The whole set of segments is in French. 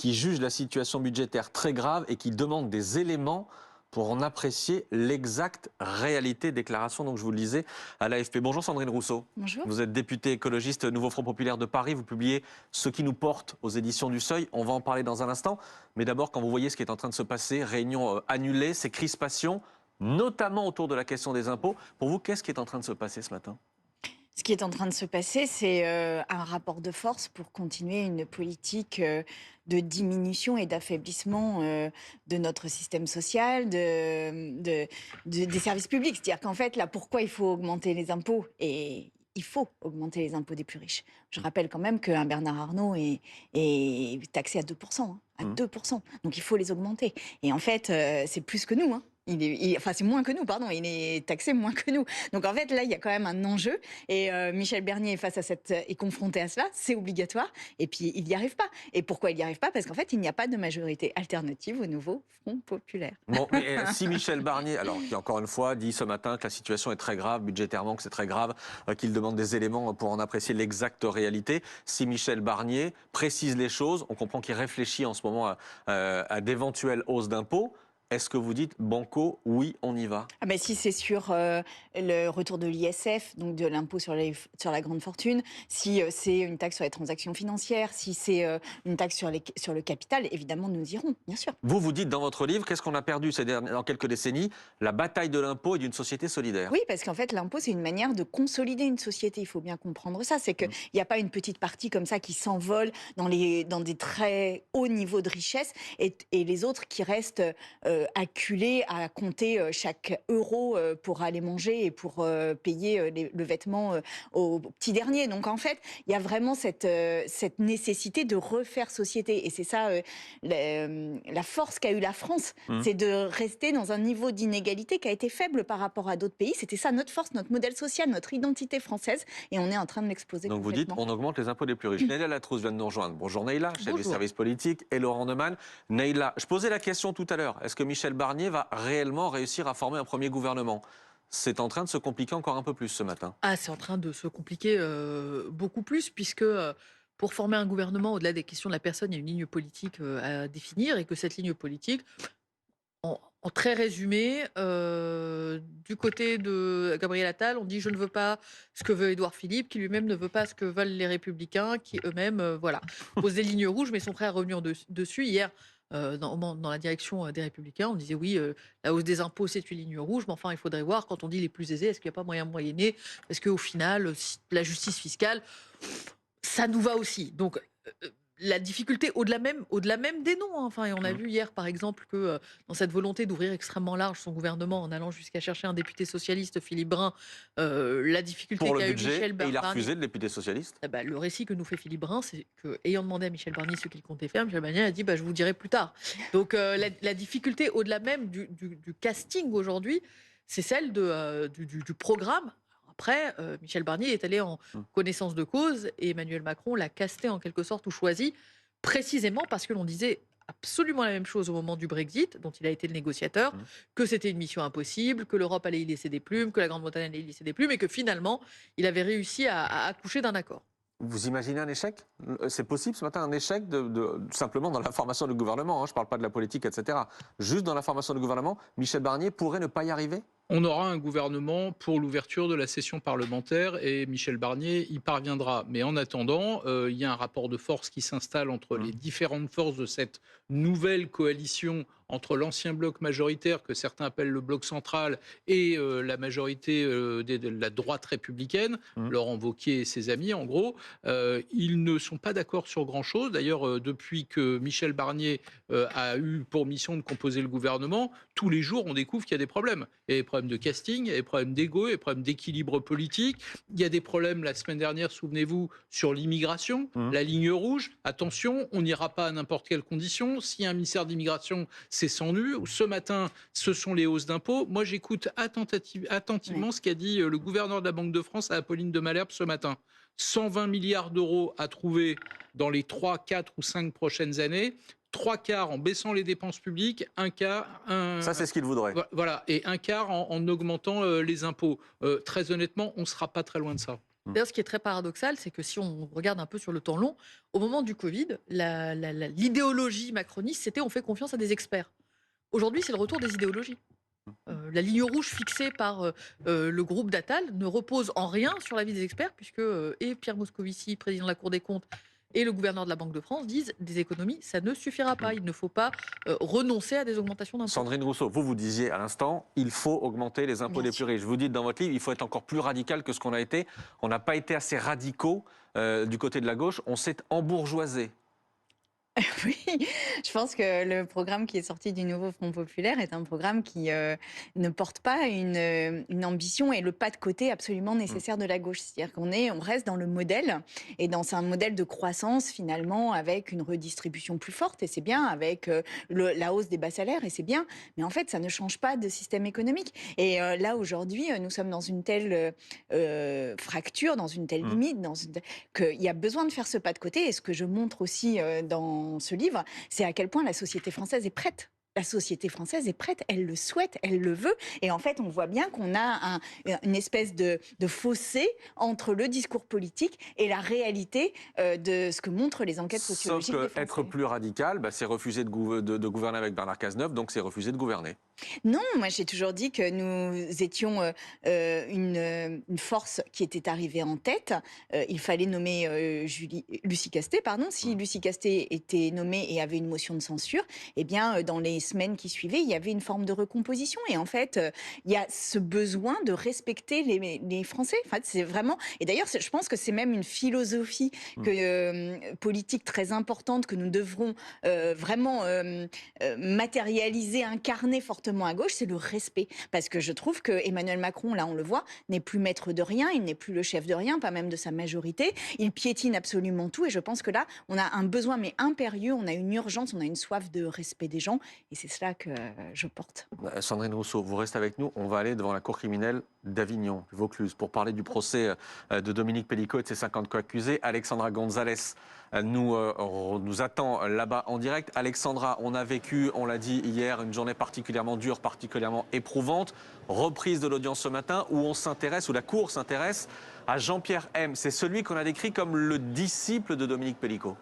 qui juge la situation budgétaire très grave et qui demande des éléments pour en apprécier l'exacte réalité. Déclaration, donc je vous le disais, à l'AFP. Bonjour Sandrine Rousseau. Bonjour. Vous êtes députée écologiste Nouveau Front Populaire de Paris. Vous publiez Ce qui nous porte aux éditions du Seuil. On va en parler dans un instant. Mais d'abord, quand vous voyez ce qui est en train de se passer, réunion annulée, ces crispations, notamment autour de la question des impôts, pour vous, qu'est-ce qui est en train de se passer ce matin ? Ce qui est en train de se passer, c'est un rapport de force pour continuer une politique de diminution et d'affaiblissement de notre système social, des services publics. C'est-à-dire qu'en fait, là, pourquoi il faut augmenter les impôts ? Et il faut augmenter les impôts des plus riches. Je rappelle quand même qu'un Bernard Arnault est taxé à 2%. À 2%. Donc il faut les augmenter. Et en fait, c'est plus que nous, hein. Enfin, c'est moins que nous, pardon. Il est taxé moins que nous. Donc, en fait, là, il y a quand même un enjeu. Et Michel Barnier est confronté à cela. C'est obligatoire. Et puis, il n'y arrive pas. Et pourquoi il n'y arrive pas ? Parce qu'en fait, il n'y a pas de majorité alternative au nouveau Front populaire. Bon, mais si Michel Barnier, alors qui encore une fois dit ce matin que la situation est très grave, budgétairement que c'est très grave, qu'il demande des éléments pour en apprécier l'exacte réalité, si Michel Barnier précise les choses, on comprend qu'il réfléchit en ce moment à d'éventuelles hausses d'impôts. Est-ce que vous dites banco, oui, on y va ? Ah ben si c'est sur le retour de l'ISF, donc de l'impôt sur la grande fortune, si c'est une taxe sur les transactions financières, si c'est une taxe sur le capital, évidemment nous irons, bien sûr. Vous dites dans votre livre, qu'est-ce qu'on a perdu dans quelques décennies ? La bataille de l'impôt et d'une société solidaire. Oui, parce qu'en fait l'impôt c'est une manière de consolider une société, il faut bien comprendre ça, c'est qu'il n'y a pas une petite partie comme ça qui s'envole dans des très hauts niveaux de richesse et les autres qui restent acculés à compter chaque euro pour aller manger et pour payer le vêtement au petit dernier. Donc en fait, il y a vraiment cette nécessité de refaire société. Et c'est ça la force qu'a eu la France, c'est de rester dans un niveau d'inégalité qui a été faible par rapport à d'autres pays. C'était ça notre force, notre modèle social, notre identité française. Et on est en train de l'exploser Donc complètement. vous dites, on augmente les impôts des plus riches. Neila Latrousse vient de nous rejoindre. Bonjour Neila, chef des services politiques, et Laurent Neumann. Neila, je posais la question tout à l'heure. Est-ce que Michel Barnier va réellement réussir à former un premier gouvernement ? C'est en train de se compliquer encore un peu plus ce matin. Ah, c'est en train de se compliquer beaucoup plus, puisque pour former un gouvernement, au-delà des questions de la personne, il y a une ligne politique à définir, et que cette ligne politique, en très résumé, du côté de Gabriel Attal, on dit « je ne veux pas ce que veut Édouard Philippe », qui lui-même ne veut pas ce que veulent les Républicains, qui eux-mêmes posent des lignes rouges, mais son frère est revenu dessus hier. Dans la direction des Républicains, on disait oui, la hausse des impôts c'est une ligne rouge, mais enfin il faudrait voir quand on dit les plus aisés, est-ce qu'il n'y a pas moyen de moyenner ? Est-ce qu'au final, la justice fiscale, ça nous va aussi. Donc la difficulté, au-delà même des noms. Enfin, et on a vu hier, par exemple, que dans cette volonté d'ouvrir extrêmement large son gouvernement, en allant jusqu'à chercher un député socialiste, Philippe Brun, la difficulté qu'a eu Michel Barnier. Et il a refusé le député socialiste. Le récit que nous fait Philippe Brun, c'est qu'ayant demandé à Michel Barnier ce qu'il comptait faire, Michel Barnier a dit je vous dirai plus tard. Donc la difficulté, au-delà même du casting aujourd'hui, c'est celle du programme. Après, Michel Barnier est allé en connaissance de cause et Emmanuel Macron l'a casté en quelque sorte ou choisi, précisément parce que l'on disait absolument la même chose au moment du Brexit, dont il a été le négociateur, que c'était une mission impossible, que l'Europe allait y laisser des plumes, que la Grande-Bretagne allait y laisser des plumes, et que finalement, il avait réussi à accoucher d'un accord. Vous imaginez un échec ? C'est possible ce matin, un échec simplement dans la formation du gouvernement, je ne parle pas de la politique, etc. Juste dans la formation du gouvernement, Michel Barnier pourrait ne pas y arriver ? On aura un gouvernement pour l'ouverture de la session parlementaire et Michel Barnier y parviendra. Mais en attendant, il y a un rapport de force qui s'installe entre les différentes forces de cette nouvelle coalition entre l'ancien bloc majoritaire, que certains appellent le bloc central, et la majorité de la droite républicaine, Laurent Wauquiez et ses amis, en gros. Ils ne sont pas d'accord sur grand-chose. D'ailleurs, depuis que Michel Barnier a eu pour mission de composer le gouvernement, tous les jours, on découvre qu'il y a des problèmes. Il y a des problèmes de casting, il y a des problèmes d'ego, il y a des problèmes d'équilibre politique. Il y a des problèmes, la semaine dernière, souvenez-vous, sur l'immigration, la ligne rouge. Attention, on n'ira pas à n'importe quelle condition. S'il y a un ministère d'immigration, c'est sans nu. Ce matin, ce sont les hausses d'impôts. Moi, j'écoute attentivement ce qu'a dit le gouverneur de la Banque de France à Apolline de Malherbe ce matin. 120 milliards d'euros à trouver dans les 3, 4 ou 5 prochaines années. 3 quarts en baissant les dépenses publiques, un quart... Ça, c'est ce qu'il voudrait. Voilà, et un quart en augmentant les impôts. Très honnêtement, on ne sera pas très loin de ça. D'ailleurs, ce qui est très paradoxal, c'est que si on regarde un peu sur le temps long, au moment du Covid, l'idéologie macroniste, c'était on fait confiance à des experts. Aujourd'hui, c'est le retour des idéologies. La ligne rouge fixée par le groupe d'Attal ne repose en rien sur l'avis des experts, puisque et Pierre Moscovici, président de la Cour des comptes, et le gouverneur de la Banque de France disent des économies, ça ne suffira pas. Il ne faut pas renoncer à des augmentations d'impôts. Sandrine Rousseau, vous disiez à l'instant, il faut augmenter les impôts des plus riches. Vous dites dans votre livre, il faut être encore plus radical que ce qu'on a été. On n'a pas été assez radicaux du côté de la gauche, on s'est embourgeoisé. Oui, je pense que le programme qui est sorti du nouveau Front populaire est un programme qui ne porte pas une ambition et le pas de côté absolument nécessaire de la gauche. C'est-à-dire on reste dans le modèle, et dans un modèle de croissance finalement avec une redistribution plus forte, et c'est bien, avec la hausse des bas salaires, et c'est bien. Mais en fait, ça ne change pas de système économique. Et là, aujourd'hui, nous sommes dans une telle fracture, dans une telle limite, qu'il y a besoin de faire ce pas de côté. Et ce que je montre aussi dans ce livre, c'est à quel point la société française est prête. La société française est prête, elle le souhaite, elle le veut. Et en fait, on voit bien qu'on a une espèce de fossé entre le discours politique et la réalité de ce que montrent les enquêtes sociologiques des Français. Sauf qu'être plus radical, c'est refuser de gouverner avec Bernard Cazeneuve, donc c'est refuser de gouverner. Non, moi j'ai toujours dit que nous étions une force qui était arrivée en tête. Il fallait nommer Lucie Castet, pardon. Si Lucie Castet était nommée et avait une motion de censure, eh bien dans les semaines qui suivaient, il y avait une forme de recomposition. Et en fait, il y a ce besoin de respecter les Français. En fait, c'est vraiment. Et d'ailleurs, je pense que c'est même une philosophie politique très importante que nous devrons vraiment matérialiser, incarner fortement à gauche, c'est le respect. Parce que je trouve que Emmanuel Macron, là on le voit, n'est plus maître de rien, il n'est plus le chef de rien, pas même de sa majorité. Il piétine absolument tout, et je pense que là, on a un besoin mais impérieux, on a une urgence, on a une soif de respect des gens, et c'est cela que je porte. Sandrine Rousseau, vous restez avec nous, on va aller devant la cour criminelle d'Avignon, Vaucluse, pour parler du procès de Dominique Pellicot et de ses 50 co-accusés. Alexandra Gonzalez nous attend là-bas en direct. Alexandra, on a vécu, on l'a dit hier, une journée particulièrement dure, particulièrement éprouvante. Reprise de l'audience ce matin où où la Cour s'intéresse à Jean-Pierre M. C'est celui qu'on a décrit comme le disciple de Dominique Pellicot.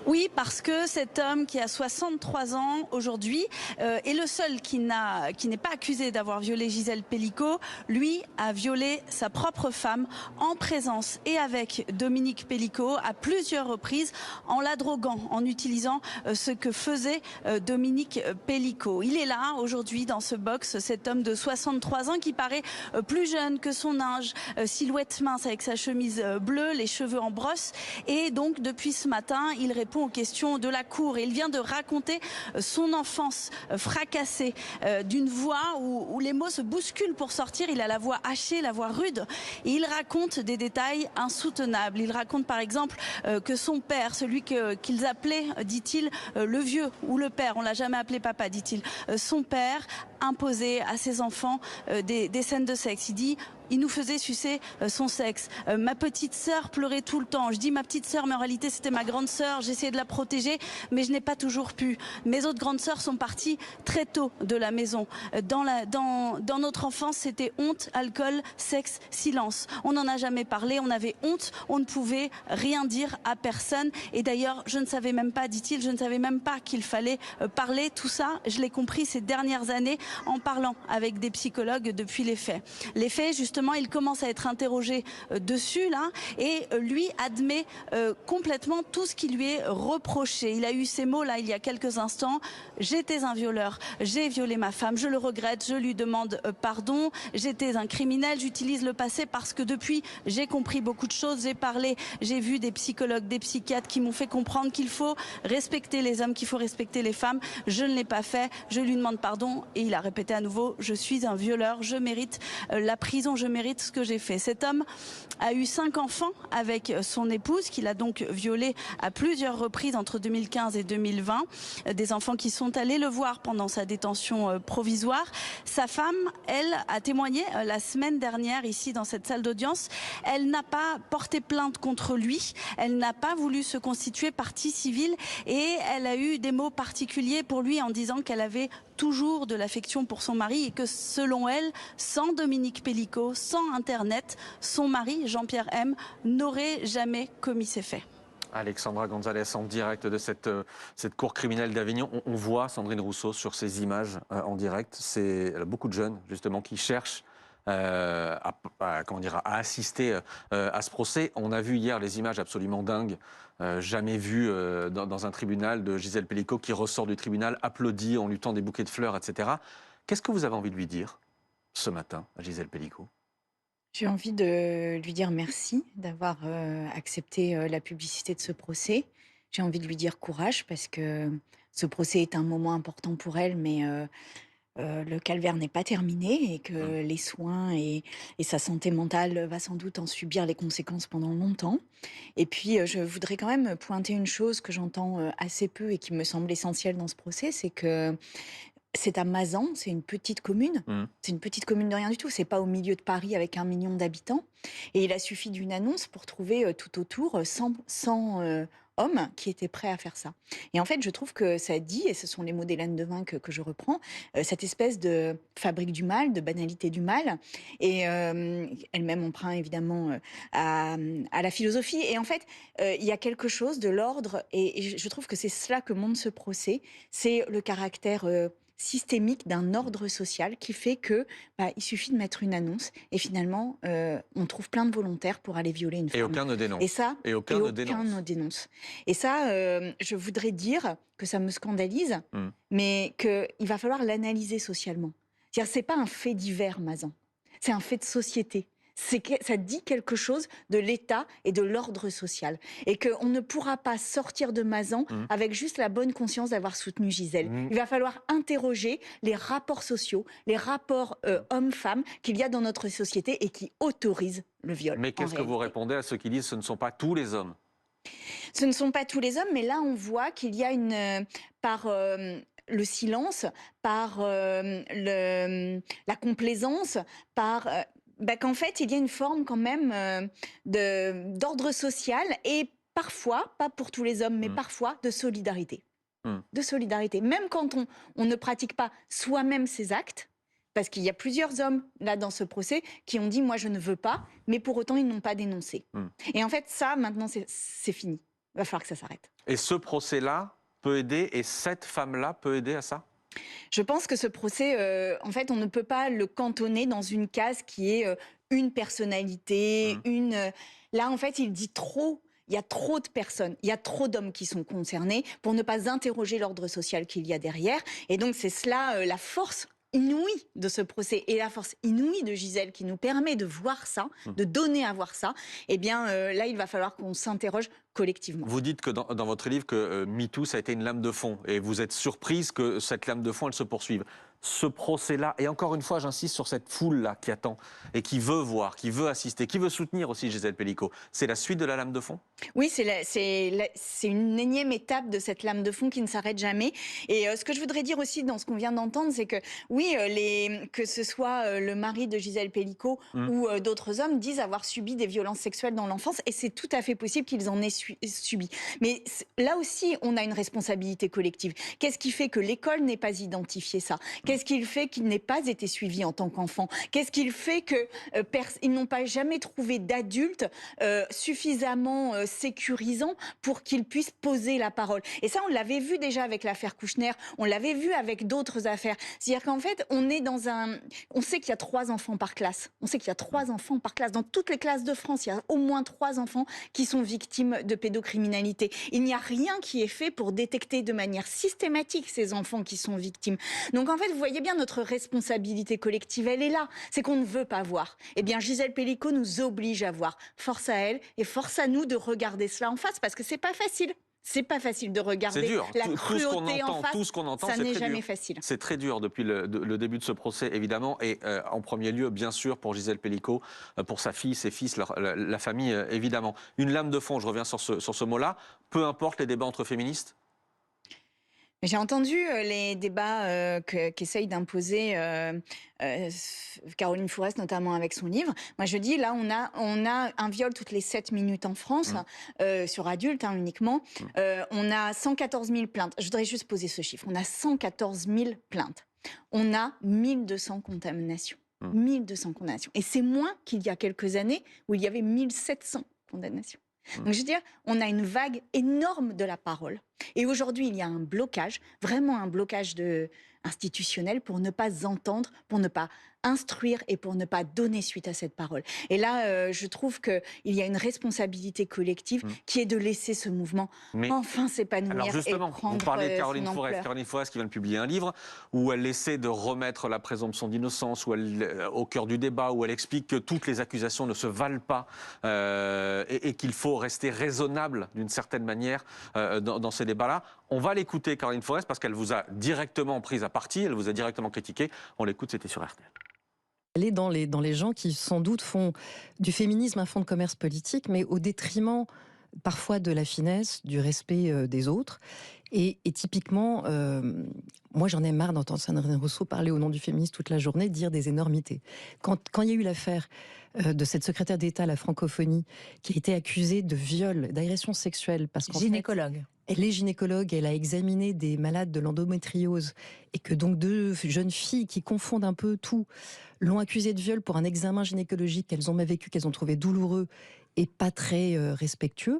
Oui, parce que cet homme qui a 63 ans aujourd'hui est le seul qui n'est pas accusé d'avoir violé Gisèle Pellicot. Lui a violé sa propre femme en présence et avec Dominique Pellicot à plusieurs reprises en la droguant, en utilisant ce que faisait Dominique Pellicot. Il est là aujourd'hui dans ce box, cet homme de 63 ans qui paraît plus jeune que son âge, silhouette mince avec sa chemise bleue, les cheveux en brosse, et donc depuis ce matin, il répond aux questions de la Cour. Et il vient de raconter son enfance fracassée, d'une voix où les mots se bousculent pour sortir. Il a la voix hachée, la voix rude. Et il raconte des détails insoutenables. Il raconte par exemple que son père, celui qu'ils appelaient, dit-il, le vieux ou le père, on l'a jamais appelé papa, dit-il, son père imposait à ses enfants des scènes de sexe. Il dit: il nous faisait sucer son sexe. Ma petite sœur pleurait tout le temps. Je dis ma petite sœur, mais en réalité c'était ma grande sœur. J'essayais de la protéger, mais je n'ai pas toujours pu. Mes autres grandes sœurs sont parties très tôt de la maison. Dans notre enfance, c'était honte, alcool, sexe, silence. On n'en a jamais parlé, on avait honte, on ne pouvait rien dire à personne. Et d'ailleurs, je ne savais même pas, dit-il, je ne savais même pas qu'il fallait parler. Tout ça, je l'ai compris ces dernières années en parlant avec des psychologues depuis les faits. Les faits, justement, il commence à être interrogé dessus là, et lui admet complètement tout ce qui lui est reproché. Il a eu ces mots là il y a quelques instants: j'étais un violeur, j'ai violé ma femme, je le regrette, je lui demande pardon, j'étais un criminel, j'utilise le passé parce que depuis j'ai compris beaucoup de choses, j'ai parlé, j'ai vu des psychologues, des psychiatres qui m'ont fait comprendre qu'il faut respecter les hommes, qu'il faut respecter les femmes. Je ne l'ai pas fait, je lui demande pardon, et il a répété à nouveau: je suis un violeur, je mérite la prison, je mérite ce que j'ai fait. Cet homme a eu 5 enfants avec son épouse, qu'il a donc violé à plusieurs reprises entre 2015 et 2020. Des enfants qui sont allés le voir pendant sa détention provisoire. Sa femme, elle, a témoigné la semaine dernière ici dans cette salle d'audience. Elle n'a pas porté plainte contre lui. Elle n'a pas voulu se constituer partie civile, et elle a eu des mots particuliers pour lui en disant qu'elle avait toujours de l'affection pour son mari et que selon elle, sans Dominique Pellicot, sans Internet, son mari, Jean-Pierre M., n'aurait jamais commis ces faits. Alexandra Gonzalez en direct de cette cour criminelle d'Avignon. On voit Sandrine Rousseau sur ces images en direct. C'est beaucoup de jeunes justement qui cherchent à assister à ce procès. On a vu hier les images absolument dingues, jamais vues dans un tribunal, de Gisèle Pelicot qui ressort du tribunal, applaudie en lui tend des bouquets de fleurs, etc. Qu'est-ce que vous avez envie de lui dire ce matin à Gisèle Pelicot? J'ai envie de lui dire merci d'avoir accepté la publicité de ce procès. J'ai envie de lui dire courage parce que ce procès est un moment important pour elle, mais le calvaire n'est pas terminé et que les soins et sa santé mentale va sans doute en subir les conséquences pendant longtemps. Et puis, je voudrais quand même pointer une chose que j'entends assez peu et qui me semble essentielle dans ce procès, c'est que c'est à Mazan, c'est une petite commune. C'est une petite commune de rien du tout. C'est pas au milieu de Paris avec 1 million d'habitants. Et il a suffi d'une annonce pour trouver tout autour 100 hommes qui étaient prêts à faire ça. Et en fait, je trouve que ça dit, et ce sont les mots d'Hélène Devin que je reprends, cette espèce de fabrique du mal, de banalité du mal. Et elle-même emprunt évidemment à la philosophie. Et en fait, il y a quelque chose de l'ordre, et je trouve que c'est cela que montre ce procès, c'est le caractère systémique d'un ordre social qui fait que il suffit de mettre une annonce et finalement on trouve plein de volontaires pour aller violer une femme. Et aucun ne dénonce. Et aucun ne dénonce. Et ça, je voudrais dire que ça me scandalise, mais qu'il va falloir l'analyser socialement. C'est-à-dire, c'est pas un fait divers, Mazan. C'est un fait de société. Ça dit quelque chose de l'État et de l'ordre social. Et qu'on ne pourra pas sortir de Mazan avec juste la bonne conscience d'avoir soutenu Gisèle. Il va falloir interroger les rapports sociaux, les rapports hommes-femmes qu'il y a dans notre société et qui autorisent le viol. Mais qu'est-ce que vous répondez à ceux qui disent que ce ne sont pas tous les hommes? Ce ne sont pas tous les hommes, mais là on voit qu'il y a par le silence, par la complaisance, par... qu'en fait, il y a une forme quand même d'ordre social et parfois, pas pour tous les hommes, mais parfois de solidarité. De solidarité. Même quand on ne pratique pas soi-même ses actes, parce qu'il y a plusieurs hommes, là, dans ce procès, qui ont dit « moi, je ne veux pas », mais pour autant, ils n'ont pas dénoncé. Et en fait, ça, maintenant, c'est fini. Il va falloir que ça s'arrête. Et ce procès-là peut aider, et cette femme-là peut aider à ça? Je pense que ce procès, en fait, on ne peut pas le cantonner dans une case qui est une personnalité, Là, en fait, il dit trop. Il y a trop de personnes, il y a trop d'hommes qui sont concernés pour ne pas interroger l'ordre social qu'il y a derrière. Et donc, c'est cela la force inouïe de ce procès et la force inouïe de Gisèle qui nous permet de voir ça, de donner à voir ça. Eh bien, là, il va falloir qu'on s'interroge collectivement. Vous dites que dans votre livre que MeToo, ça a été une lame de fond. Et vous êtes surprise que cette lame de fond, elle se poursuive. Ce procès-là, et encore une fois, j'insiste sur cette foule-là qui attend et qui veut voir, qui veut assister, qui veut soutenir aussi Gisèle Pelicot. C'est la suite de la lame de fond? Oui, c'est une énième étape de cette lame de fond qui ne s'arrête jamais. Et ce que je voudrais dire aussi dans ce qu'on vient d'entendre, c'est que oui, que ce soit le mari de Gisèle Pelicot ou d'autres hommes disent avoir subi des violences sexuelles dans l'enfance, et c'est tout à fait possible qu'ils en aient subi. Mais là aussi, on a une responsabilité collective. Qu'est-ce qui fait que l'école n'ait pas identifié ça? Qu'est-ce qui fait qu'il n'ait pas été suivi en tant qu'enfant? Qu'est-ce qui fait qu'ils n'ont pas jamais trouvé d'adulte suffisamment sécurisant pour qu'ils puissent poser la parole? Et ça, on l'avait vu déjà avec l'affaire Kouchner, on l'avait vu avec d'autres affaires. C'est-à-dire qu'en fait, on sait qu'il y a 3 enfants par classe. On sait qu'il y a 3 enfants par classe. Dans toutes les classes de France, il y a au moins 3 enfants qui sont victimes de pédocriminalité. Il n'y a rien qui est fait pour détecter de manière systématique ces enfants qui sont victimes. Donc en fait, vous voyez bien, notre responsabilité collective, elle est là. C'est qu'on ne veut pas voir. Eh bien, Gisèle Pelicot nous oblige à voir. Force à elle et force à nous de regarder cela en face, parce que c'est pas facile. C'est pas facile de regarder la cruauté en face. Tout ce qu'on entend, ça c'est n'est très jamais dur. facile. C'est très dur depuis le début de ce procès, évidemment. Et en premier lieu, bien sûr, pour Gisèle Pelicot, pour sa fille, ses fils, la famille, évidemment. Une lame de fond, je reviens sur ce mot-là. Peu importe les débats entre féministes? J'ai entendu les débats qu'essaye d'imposer Caroline Fourest, notamment avec son livre. Moi, je dis, là, on a un viol toutes les 7 minutes en France, sur adultes uniquement. On a 114 000 plaintes. Je voudrais juste poser ce chiffre. On a 114 000 plaintes. On a 1200 condamnations. 1200 condamnations. Et c'est moins qu'il y a quelques années où il y avait 1700 condamnations. Donc je veux dire, on a une vague énorme de la parole. Et aujourd'hui, il y a un blocage, vraiment un blocage institutionnel pour ne pas entendre, pour ne pas instruire et pour ne pas donner suite à cette parole. Et là, je trouve qu'il y a une responsabilité collective qui est de laisser ce mouvement enfin s'épanouir. Alors justement, et prendre vous parlez de Caroline son Forest. ampleur. Caroline Forest qui vient de publier un livre où elle essaie de remettre la présomption d'innocence, où au cœur du débat, où elle explique que toutes les accusations ne se valent pas et qu'il faut rester raisonnable d'une certaine manière dans ces débats-là. On va l'écouter, Caroline Forest, parce qu'elle vous a directement prise à partie, elle vous a directement critiqué. On l'écoute, c'était sur RTL. Elle est dans les gens qui, sans doute, font du féminisme un fonds de commerce politique, mais au détriment parfois de la finesse, du respect des autres. Et typiquement, moi j'en ai marre d'entendre Sandrine Rousseau parler au nom du féminisme toute la journée, dire des énormités. Quand il y a eu l'affaire de cette secrétaire d'État à la francophonie qui a été accusée de viol, d'agression sexuelle, parce qu'en Gynécologue. Elle est gynécologue, elle a examiné des malades de l'endométriose et que donc 2 jeunes filles qui confondent un peu tout l'ont accusée de viol pour un examen gynécologique qu'elles ont mal vécu, qu'elles ont trouvé douloureux et pas très respectueux.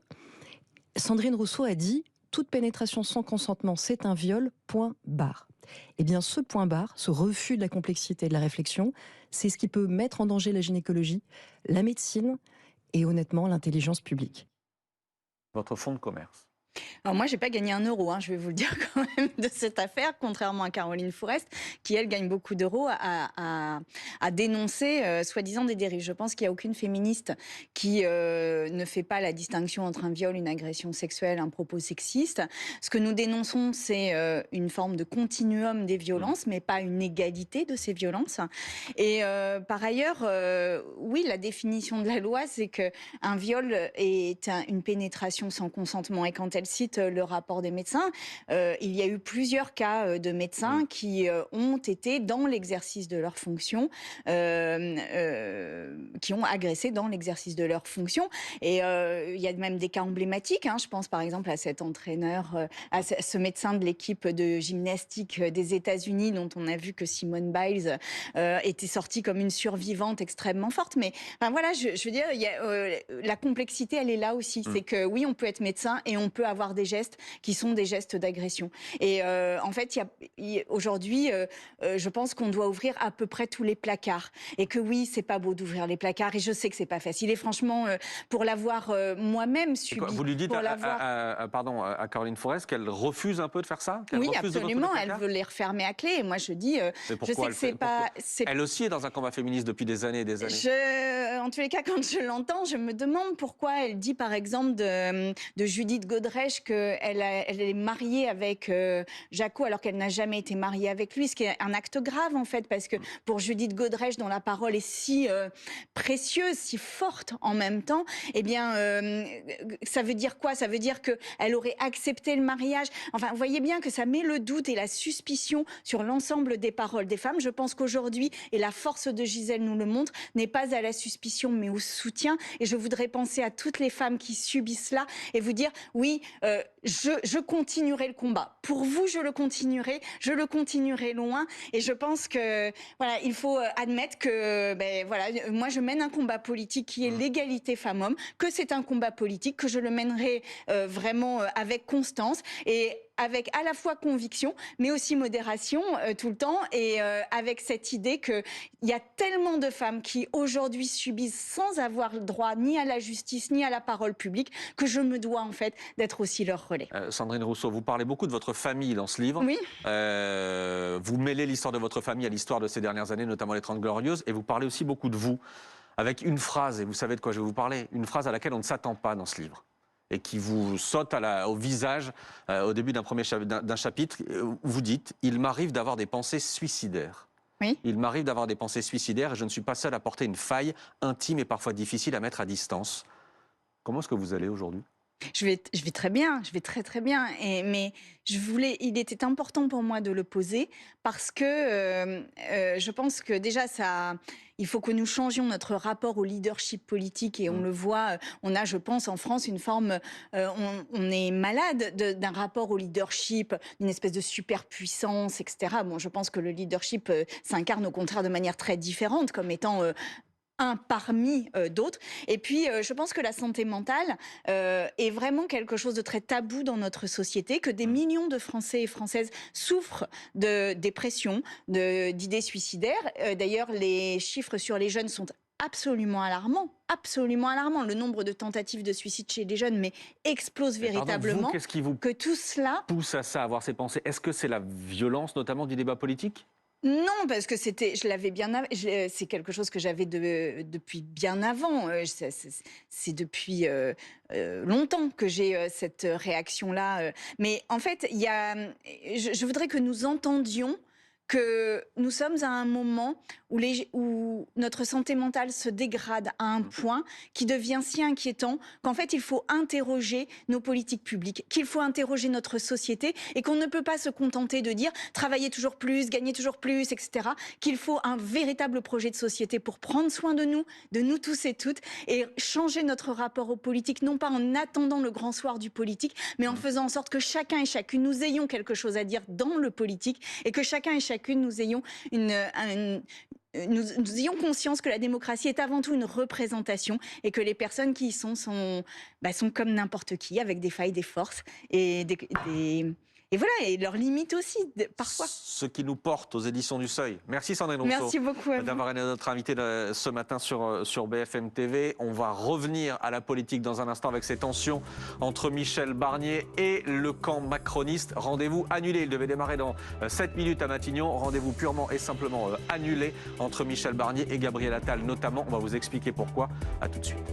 Sandrine Rousseau a dit « Toute pénétration sans consentement, c'est un viol, point barre ». Eh bien ce point barre, ce refus de la complexité et de la réflexion, c'est ce qui peut mettre en danger la gynécologie, la médecine et honnêtement l'intelligence publique. Votre fonds de commerce. Alors moi, j'ai pas gagné 1 euro, je vais vous le dire quand même, de cette affaire, contrairement à Caroline Forest, qui, elle, gagne beaucoup d'euros à dénoncer, soi-disant, des dérives. Je pense qu'il n'y a aucune féministe qui ne fait pas la distinction entre un viol, une agression sexuelle, un propos sexiste. Ce que nous dénonçons, c'est une forme de continuum des violences, mais pas une égalité de ces violences. Et par ailleurs, oui, la définition de la loi, c'est qu'un viol est une pénétration sans consentement. Et quand elle cite le rapport des médecins, il y a eu plusieurs cas de médecins qui ont été dans l'exercice de leurs fonctions, qui ont agressé dans l'exercice de leurs fonctions. Et il y a même des cas emblématiques. Je pense par exemple à cet entraîneur, à ce médecin de l'équipe de gymnastique des États-Unis, dont on a vu que Simone Biles était sortie comme une survivante extrêmement forte. Mais enfin, voilà, je veux dire, la complexité, elle est là aussi. C'est que oui, on peut être médecin et on peut avoir des gestes qui sont des gestes d'agression. Et en fait, aujourd'hui, je pense qu'on doit ouvrir à peu près tous les placards. Et que oui, c'est pas beau d'ouvrir les placards. Et je sais que c'est pas facile. Et franchement, pour l'avoir moi-même subi... Vous lui dites à Caroline Forest qu'elle refuse un peu de faire ça? Oui, absolument. Elle veut les refermer à clé. Et moi, je dis... je sais que c'est pas... Elle aussi est dans un combat féministe depuis des années et des années. En tous les cas, quand je l'entends, je me demande pourquoi elle dit, par exemple, de Judith Godrèche qu'elle est mariée avec Jaco alors qu'elle n'a jamais été mariée avec lui, ce qui est un acte grave en fait, parce que pour Judith Godrèche, dont la parole est si précieuse, si forte en même temps, eh bien, ça veut dire quoi? Ça veut dire qu'elle aurait accepté le mariage. Enfin, vous voyez bien que ça met le doute et la suspicion sur l'ensemble des paroles des femmes. Je pense qu'aujourd'hui, et la force de Gisèle nous le montre, n'est pas à la suspicion mais au soutien. Et je voudrais penser à toutes les femmes qui subissent cela et vous dire, oui, je continuerai le combat. Pour vous, je le continuerai loin. Et je pense que voilà, il faut admettre que moi je mène un combat politique qui est l'égalité femmes-hommes, que c'est un combat politique, que je le mènerai vraiment avec constance et avec à la fois conviction, mais aussi modération tout le temps, et avec cette idée qu'il y a tellement de femmes qui aujourd'hui subissent sans avoir le droit ni à la justice, ni à la parole publique, que je me dois en fait d'être aussi leur relais. Sandrine Rousseau, vous parlez beaucoup de votre famille dans ce livre. Oui. Vous mêlez l'histoire de votre famille à l'histoire de ces dernières années, notamment les 30 Glorieuses, et vous parlez aussi beaucoup de vous, avec une phrase, et vous savez de quoi je vais vous parler, une phrase à laquelle on ne s'attend pas dans ce livre, et qui vous saute au visage au début d'un chapitre. Vous dites « Il m'arrive d'avoir des pensées suicidaires ». Oui. Il m'arrive d'avoir des pensées suicidaires et je ne suis pas seul à porter une faille intime et parfois difficile à mettre à distance. Comment est-ce que vous allez aujourd'hui ? Je vais très bien, je vais très très bien. Mais il était important pour moi de le poser parce que je pense que déjà il faut que nous changions notre rapport au leadership politique et on le voit. On a, je pense, en France une forme, on est malade d'un rapport au leadership, d'une espèce de superpuissance, etc. Bon, je pense que le leadership s'incarne au contraire de manière très différente, comme étant un parmi d'autres. Et puis, je pense que la santé mentale est vraiment quelque chose de très tabou dans notre société, que des millions de Français et Françaises souffrent de dépression, d'idées suicidaires. D'ailleurs, les chiffres sur les jeunes sont absolument alarmants, absolument alarmants. Le nombre de tentatives de suicide chez les jeunes explose véritablement. Qu'est-ce qui vous que tout cela pousse à ça, à avoir ces pensées? Est-ce que c'est la violence, notamment, du débat politique? Non, parce que je l'avais c'est quelque chose que j'avais depuis bien avant. C'est depuis longtemps que j'ai cette réaction-là. Mais en fait, je voudrais que nous entendions que nous sommes à un moment où notre santé mentale se dégrade à un point qui devient si inquiétant qu'en fait, il faut interroger nos politiques publiques, qu'il faut interroger notre société et qu'on ne peut pas se contenter de dire travailler toujours plus, gagner toujours plus, etc. Qu'il faut un véritable projet de société pour prendre soin de nous tous et toutes, et changer notre rapport aux politiques, non pas en attendant le grand soir du politique, mais en faisant en sorte que chacun et chacune, nous ayons quelque chose à dire dans le politique et que chacun et chacune, nous ayons nous ayons conscience que la démocratie est avant tout une représentation et que les personnes qui y sont comme n'importe qui, avec des failles, des forces et voilà, et leurs limites aussi, parfois. Ce qui nous porte aux éditions du Seuil. Merci Sandrine Rousseau. Merci beaucoup à vous D'avoir été notre invité ce matin sur BFM TV. On va revenir à la politique dans un instant avec ces tensions entre Michel Barnier et le camp macroniste. Rendez-vous annulé. Il devait démarrer dans 7 minutes à Matignon. Rendez-vous purement et simplement annulé entre Michel Barnier et Gabriel Attal notamment. On va vous expliquer pourquoi. À tout de suite.